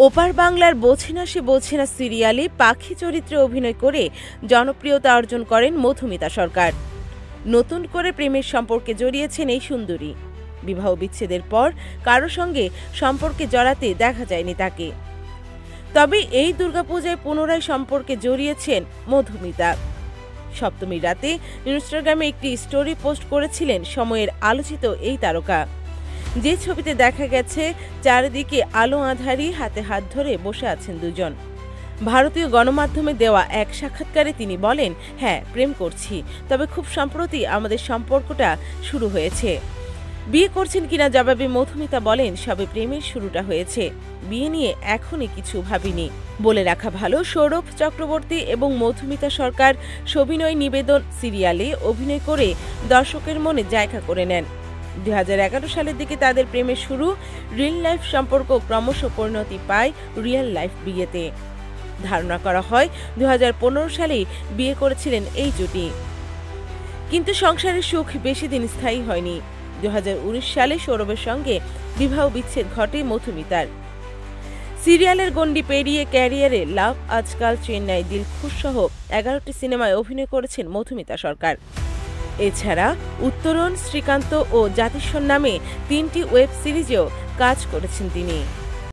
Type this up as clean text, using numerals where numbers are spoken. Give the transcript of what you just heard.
ওপার বাংলার বোঝে না সে বোঝে না সিরিয়ালে পাখি চরিত্রে অভিনয় করে জনপ্রিয়তা অর্জন করেন মধুমিতা সরকার। নতুন করে প্রেমের সম্পর্কে জড়িয়েছেন এই সুন্দরী। বিবাহ বিচ্ছেদের পর কারো সঙ্গে সম্পর্কে জড়াতে দেখা যায়নি তাকে। তবে এই দুর্গাপূজায় পুনরায় সম্পর্কে জড়িয়েছেন মধুমিতা। সপ্তমীর রাতে ইনস্টাগ্রামে একটি স্টোরি পোস্ট করেছিলেন সময়ের আলোচিত এই তারকা। যে ছবিতে দেখা গেছে চারিদিকে আলো আঁধারি, হাতে হাত ধরে বসে আছেন দুজন। ভারতীয় গণমাধ্যমে দেওয়া এক সাক্ষাৎকারে তিনি বলেন, হ্যাঁ, প্রেম করছি, তবে খুব সম্প্রতি আমাদের সম্পর্কটা শুরু হয়েছে। বিয়ে করছেন কিনা জবাবে মধুমিতা বলেন, সবে প্রেমের শুরুটা হয়েছে, বিয়ে নিয়ে এখনই কিছু ভাবিনি। বলে রাখা ভালো, সৌরভ চক্রবর্তী এবং মধুমিতা সরকার সবিনয় নিবেদন সিরিয়ালে অভিনয় করে দর্শকের মনে জায়গা করে নেন। 2011 সালের দিকে তাদের প্রেমের শুরু। রিয়েল লাইফ সম্পর্ক ক্রমশ পরিণতি পায় রিয়েল লাইফ বিয়েতে। ধারণা করা হয় 2015 সালেই বিয়ে করেছিলেন এই জুটি। কিন্তু সংসারের সুখ বেশি দিন স্থায়ী হয়নি। 2019 সালে সৌরভের সঙ্গে বিবাহ বিচ্ছেদ ঘটে মধুমিতার। সিরিয়ালের গণ্ডি পেরিয়ে ক্যারিয়ারে লাভ আজকাল, চেন্নাই, দিলখুশ সহ 11টি সিনেমায় অভিনয় করেছেন মধুমিতা সরকার। এছাড়া উত্তরণ, শ্রীকান্ত ও জাতিস্বর নামে 3টি ওয়েব সিরিজেও কাজ করেছেন তিনি।